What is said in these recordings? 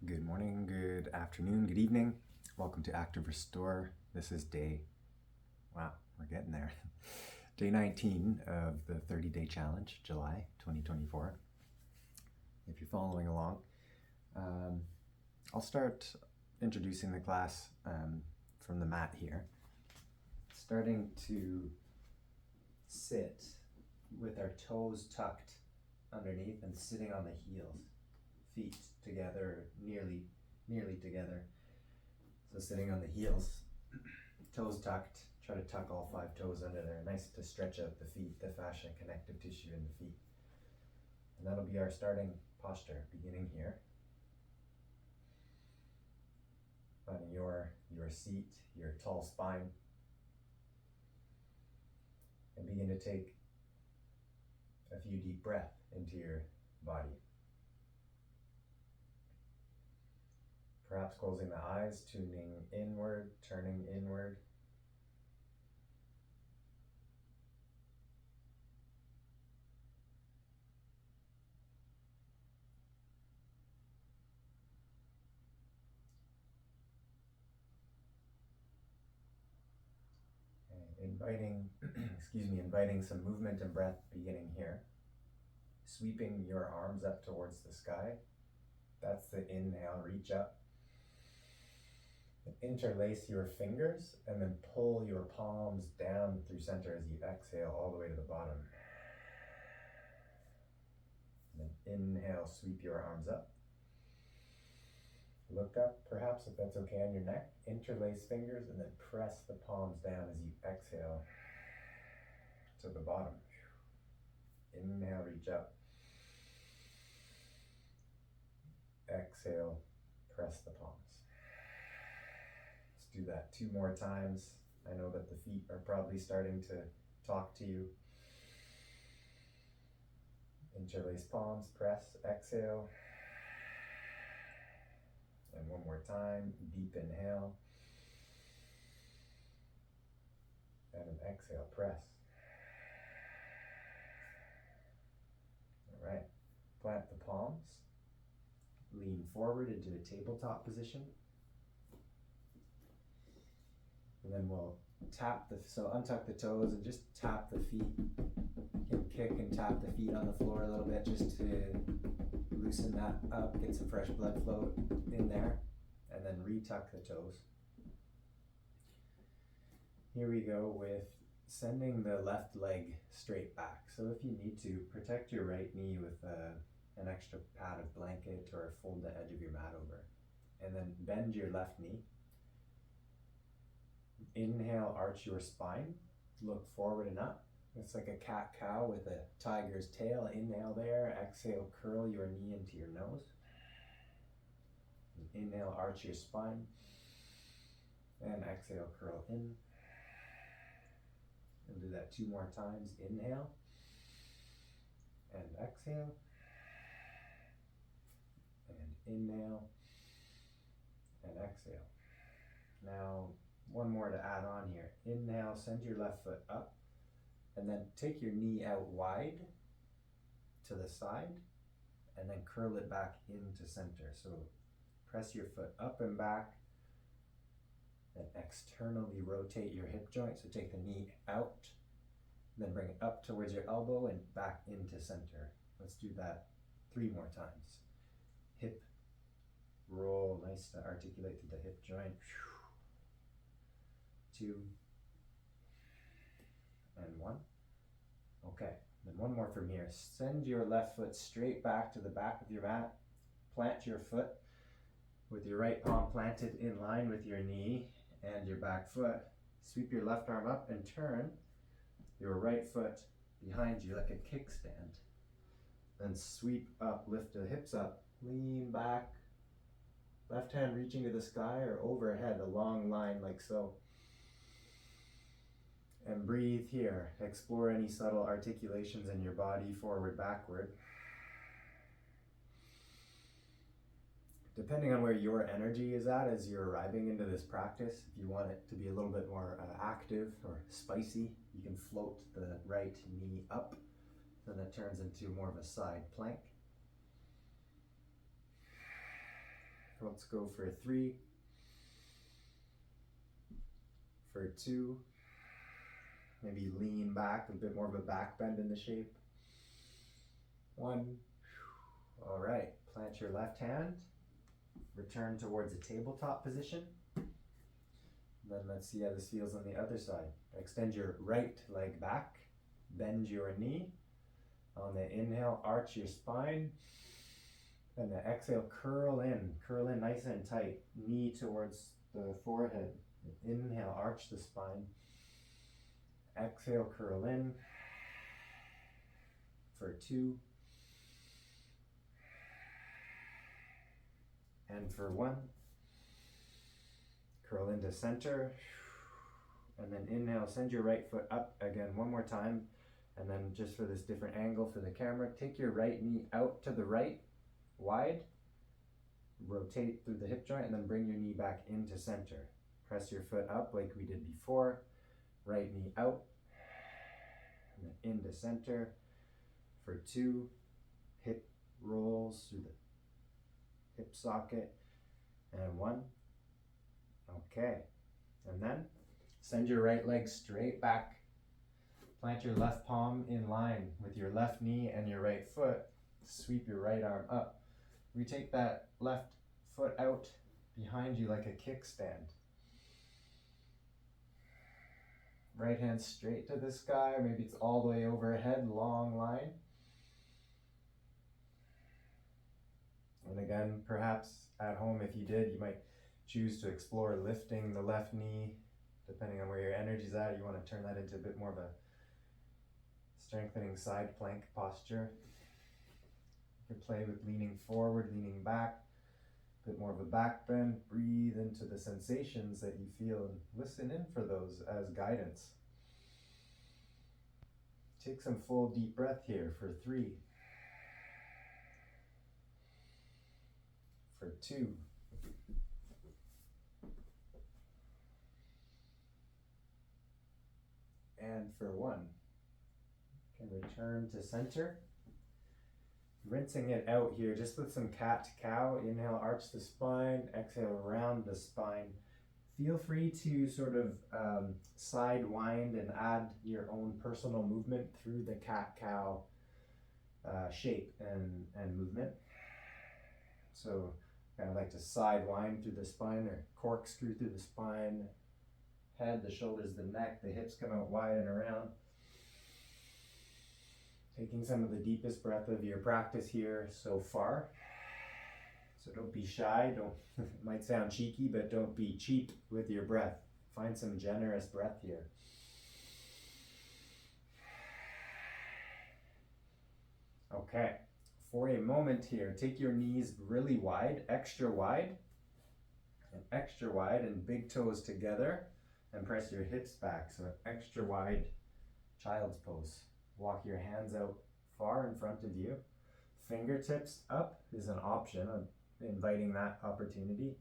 Good morning, good afternoon, good evening. Welcome to Active Restore. This is wow, we're getting there. Day 19 of the 30-day challenge, July 2024. If you're following along, I'll start introducing the class from the mat here. Starting to sit with our toes tucked underneath and sitting on the heels. Feet together, nearly together. So sitting on the heels, toes tucked, try to tuck all 5 toes under there. Nice to stretch out the feet, the fascia connective tissue in the feet. And that'll be our starting posture, beginning here. Finding your seat, your tall spine. And begin to take a few deep breaths into your body. Perhaps closing the eyes, tuning inward, turning inward. Inviting some movement and breath beginning here. Sweeping your arms up towards the sky. That's the inhale, reach up. Interlace your fingers and then pull your palms down through center as you exhale all the way to the bottom. And then inhale, sweep your arms up. Look up, perhaps, if that's okay, on your neck. Interlace fingers and then press the palms down as you exhale to the bottom. Inhale, reach up. Exhale, press the palms. Let's do that 2 more times. I know that the feet are probably starting to talk to you. Interlace palms, press, exhale. And 1 more time, deep inhale. And an exhale, press. All right, plant the palms. Lean forward into a tabletop position. And then we'll untuck the toes and just tap the feet. You can kick and tap the feet on the floor a little bit just to loosen that up, get some fresh blood flow in there, and then retuck the toes. Here we go with sending the left leg straight back. So if you need to, protect your right knee with an extra pad of blanket or fold the edge of your mat over. And then bend your left knee. Inhale, arch your spine. Look forward and up. It's like a cat-cow with a tiger's tail. Inhale there. Exhale, curl your knee into your nose. Inhale, arch your spine. And exhale, curl in. We'll do that 2 more times. Inhale. And exhale. And inhale. And exhale. Now, 1 more to add on here. Inhale, send your left foot up. And then take your knee out wide to the side. And then curl it back into center. So press your foot up and back. And externally rotate your hip joint. So take the knee out. Then bring it up towards your elbow and back into center. Let's do that 3 more times. Hip roll. Nice to articulate through the hip joint. 2 and 1. Okay, then 1 more from here. Send your left foot straight back to the back of your mat. Plant your foot with your right palm planted in line with your knee and your back foot. Sweep your left arm up and turn your right foot behind you like a kickstand. Then sweep up, lift the hips up, lean back. Left hand reaching to the sky or overhead, a long line like so. And breathe here. Explore any subtle articulations in your body, forward, backward. Depending on where your energy is at as you're arriving into this practice, if you want it to be a little bit more active or spicy, you can float the right knee up. Then it turns into more of a side plank. Let's go for 3, for 2. Maybe lean back, a bit more of a back bend in the shape. 1. All right, plant your left hand. Return towards a tabletop position. Then let's see how this feels on the other side. Extend your right leg back. Bend your knee. On the inhale, arch your spine. And the exhale, curl in nice and tight. Knee towards the forehead. Inhale, arch the spine. Exhale, curl in. For 2. And for 1. Curl into center. And then inhale, send your right foot up again one more time. And then just for this different angle for the camera, take your right knee out to the right, wide. Rotate through the hip joint and then bring your knee back into center. Press your foot up like we did before. Right knee out. And then into center. For 2, hip rolls through the hip socket. And 1. Okay. And then send your right leg straight back. Plant your left palm in line with your left knee and your right foot. Sweep your right arm up. We take that left foot out behind you like a kickstand. Right hand straight to the sky, or maybe it's all the way overhead, long line. And again, perhaps at home, if you did, you might choose to explore lifting the left knee, depending on where your energy's at. You want to turn that into a bit more of a strengthening side plank posture. You can play with leaning forward, leaning back, a bit more of a back bend. Breathe into the sensations that you feel and listen in for those as guidance. Take some full deep breath here for 3, for 2, and for 1. Can return to center. Rinsing it out here just with some cat-cow. Inhale, arch the spine. Exhale, round the spine. Feel free to sort of side wind and add your own personal movement through the cat-cow shape and movement. So kind of like to side wind through the spine or corkscrew through the spine. Head, the shoulders, the neck, the hips come out wide and around. Taking some of the deepest breath of your practice here so far. So don't be shy, it might sound cheeky, but don't be cheap with your breath. Find some generous breath here. Okay, for a moment here, take your knees really wide, and big toes together, and press your hips back. So extra wide child's pose. Walk your hands out far in front of you. Fingertips up is an option. I'm inviting that opportunity.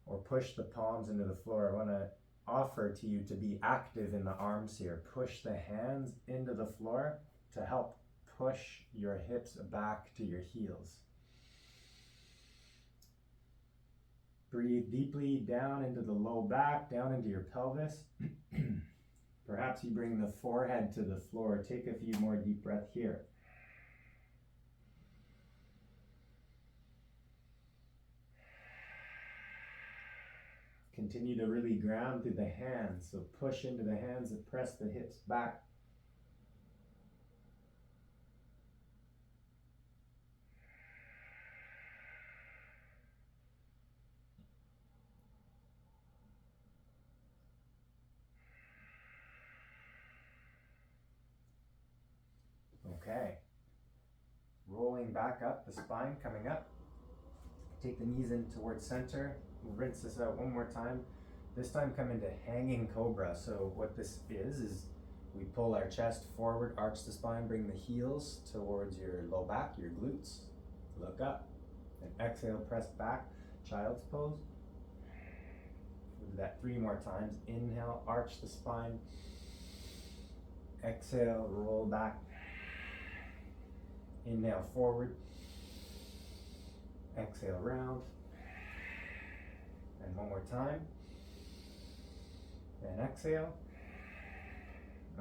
Or push the palms into the floor. I want to offer to you to be active in the arms here. Push the hands into the floor to help push your hips back to your heels. Breathe deeply down into the low back, down into your pelvis. Perhaps you bring the forehead to the floor. Take a few more deep breaths here. Continue to really ground through the hands. So push into the hands and press the hips back. Okay. Rolling back up, the spine coming up. Take the knees in towards center. We'll rinse this out one more time. This time come into hanging cobra. So what this is we pull our chest forward, arch the spine, bring the heels towards your low back, your glutes. Look up. And exhale, press back, child's pose. We'll do that 3 more times. Inhale, arch the spine. Exhale, roll back. Inhale, forward. Exhale, round. And one more time. And exhale.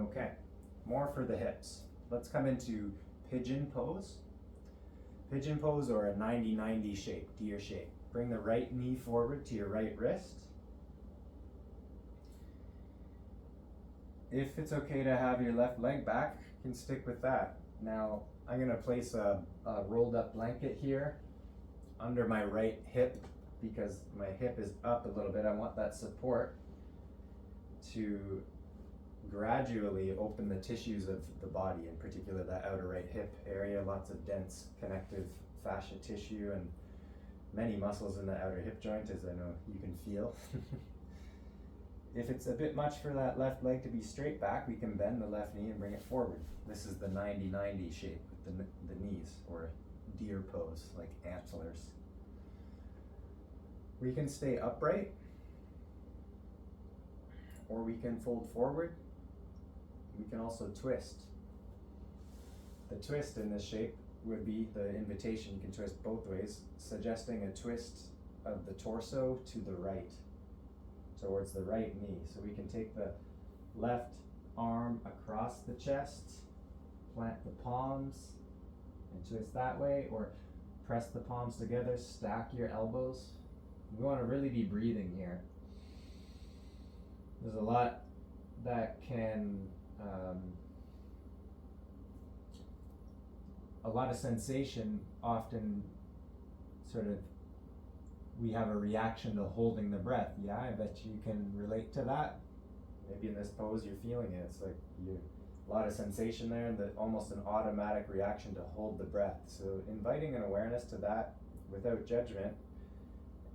Okay, more for the hips. Let's come into pigeon pose. Pigeon pose, or a 90-90 shape, deer shape. Bring the right knee forward to your right wrist. If it's okay to have your left leg back, you can stick with that. Now, I'm gonna place a rolled up blanket here under my right hip because my hip is up a little bit. I want that support to gradually open the tissues of the body, in particular that outer right hip area, lots of dense connective fascia tissue and many muscles in the outer hip joint, as I know you can feel. If it's a bit much for that left leg to be straight back, we can bend the left knee and bring it forward. This is the 90-90 shape with the knees, or deer pose, like antlers. We can stay upright, or we can fold forward. We can also twist. The twist in this shape would be the invitation. You can twist both ways, suggesting a twist of the torso to the right, towards the right knee. So we can take the left arm across the chest, plant the palms, and twist that way, or press the palms together, stack your elbows. We want to really be breathing here. There's a lot that can, a lot of sensation often sort of, we have a reaction to holding the breath. Yeah, I bet you can relate to that. Maybe in this pose you're feeling it. It's like a lot of sensation there, and almost an automatic reaction to hold the breath. So inviting an awareness to that without judgment,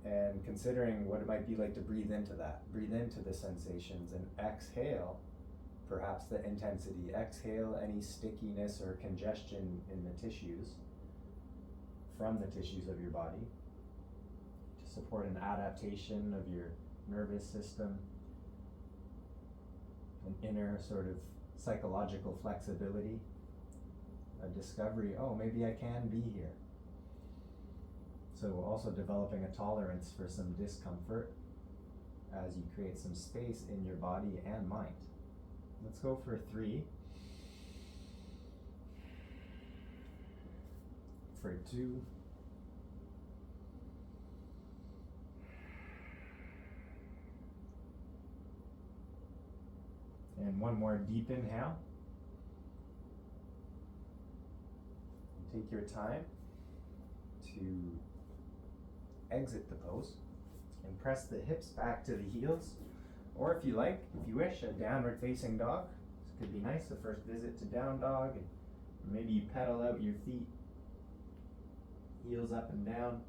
and considering what it might be like to breathe into that. Breathe into the sensations and exhale perhaps the intensity. Exhale any stickiness or congestion in the tissues, from the tissues of your body, to support an adaptation of your nervous system, an inner sort of psychological flexibility, a discovery, oh, maybe I can be here. So also developing a tolerance for some discomfort as you create some space in your body and mind. Let's go for 3. For 2. And one more deep inhale. Take your time to exit the pose and press the hips back to the heels, or if you like, if you wish, a downward facing dog. This could be nice, the first visit to down dog, and maybe you pedal out your feet, heels up and down.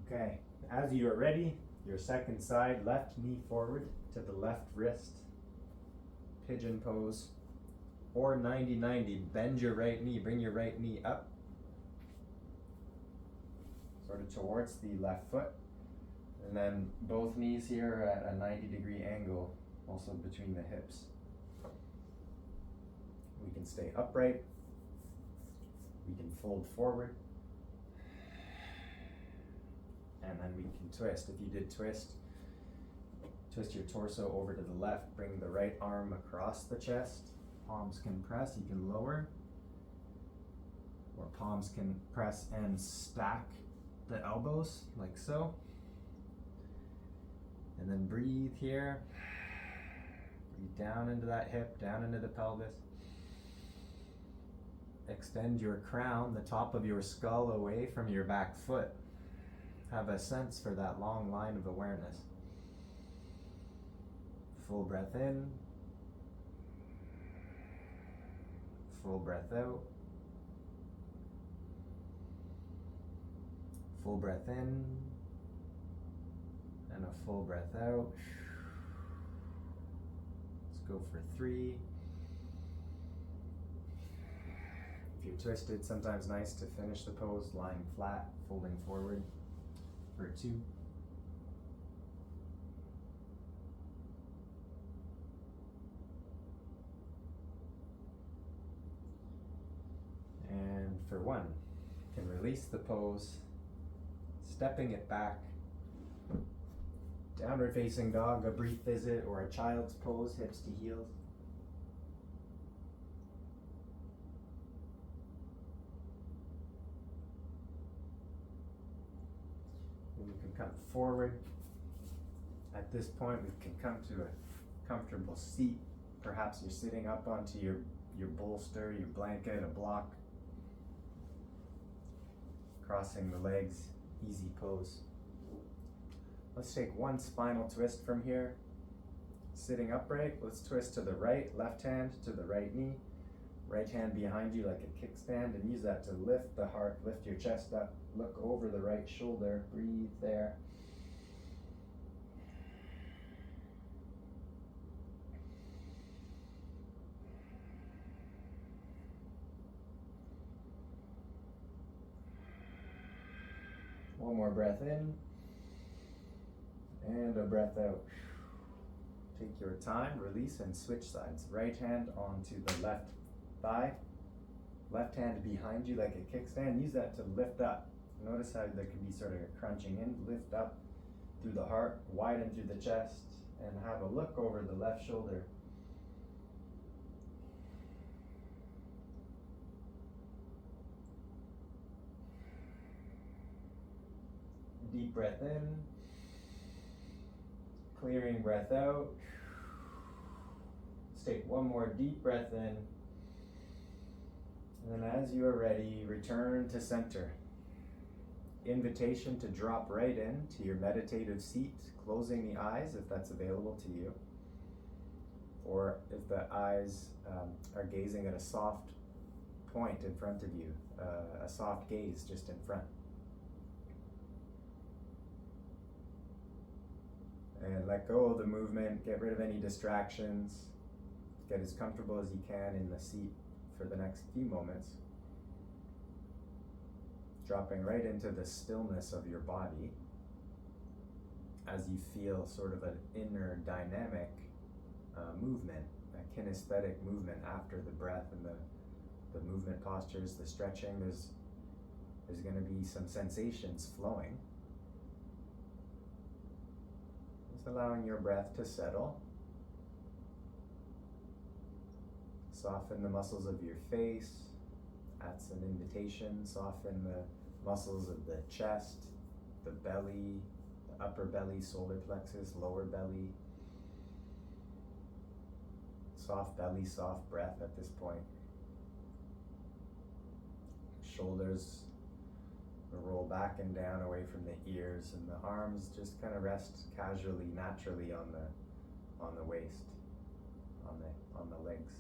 Okay, as you are ready, your second side, left knee forward to the left wrist, pigeon pose, or 90-90, bend your right knee, bring your right knee up, sort of towards the left foot, and then both knees here are at a 90-degree angle, also between the hips. We can stay upright, we can fold forward, and then we can twist. If you did twist your torso over to the left, bring the right arm across the chest, palms can press, you can lower, or palms can press and stack the elbows, like so. And then breathe here, breathe down into that hip, down into the pelvis. Extend your crown, the top of your skull, away from your back foot. Have a sense for that long line of awareness. Full breath in. Full breath out. Full breath in. And a full breath out. Let's go for 3. If you're twisted, sometimes nice to finish the pose lying flat, folding forward. For 2. one. You can release the pose, stepping it back. Downward facing dog, a brief visit, or a child's pose, hips to heels. And you can come forward. At this point, we can come to a comfortable seat. Perhaps you're sitting up onto your bolster, your blanket, a block. Crossing the legs, easy pose. Let's take one spinal twist from here. Sitting upright, let's twist to the right, left hand to the right knee. Right hand behind you like a kickstand, and use that to lift the heart, lift your chest up, look over the right shoulder, breathe there. One more breath in, and a breath out. Take your time, release, and switch sides. Right hand onto the left thigh, left hand behind you like a kickstand. Use that to lift up. Notice how there can be sort of a crunching in, lift up through the heart, widen through the chest, and have a look over the left shoulder. Deep breath in, clearing breath out. Let's take one more deep breath in, and then as you are ready, return to center. Invitation to drop right in to your meditative seat, closing the eyes if that's available to you, or if the eyes are gazing at a soft point in front of you, a soft gaze just in front. And let go of the movement, get rid of any distractions, get as comfortable as you can in the seat for the next few moments. Dropping right into the stillness of your body as you feel sort of an inner dynamic movement, a kinesthetic movement after the breath and the movement postures, the stretching. There's going to be some sensations flowing. Allowing your breath to settle. Soften the muscles of your face. That's an invitation. Soften the muscles of the chest, the belly, the upper belly, solar plexus, lower belly. Soft belly, soft breath at this point. Shoulders roll back and down away from the ears, and the arms just kind of rest casually, naturally on the waist, on the legs.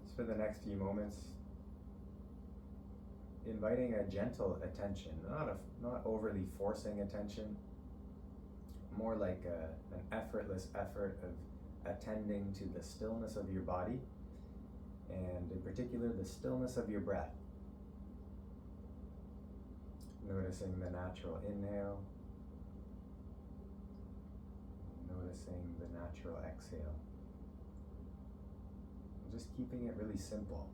Just for the next few moments, inviting a gentle attention, not overly forcing attention, more like an effortless effort of attending to the stillness of your body, and in particular the stillness of your breath. Noticing the natural inhale, noticing the natural exhale. Just keeping it really simple.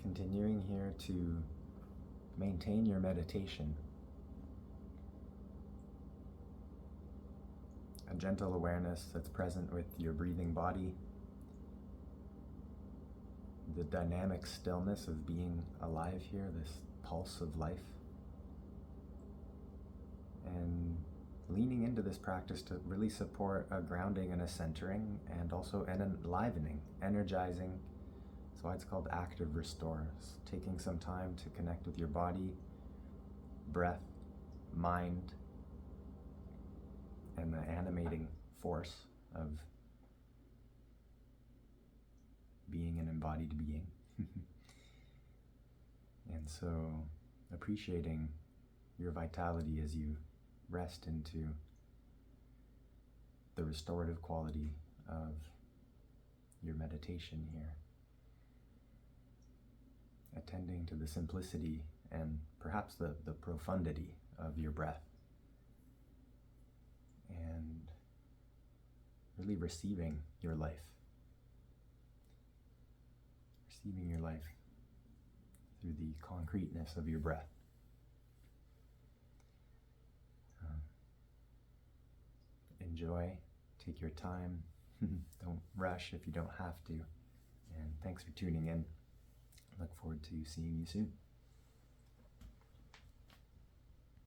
Continuing here to maintain your meditation. A gentle awareness that's present with your breathing body. the dynamic stillness of being alive here, this pulse of life. And leaning into this practice to really support a grounding and a centering, and also an enlivening, energizing. That's why it's called active restore. It's taking some time to connect with your body, breath, mind, and the animating force of being an embodied being. And so appreciating your vitality as you rest into the restorative quality of your meditation here. Attending to the simplicity and perhaps the profundity of your breath. And really receiving your life. Receiving your life through the concreteness of your breath. Enjoy, take your time, don't rush if you don't have to, and thanks for tuning in. Look forward to seeing you soon.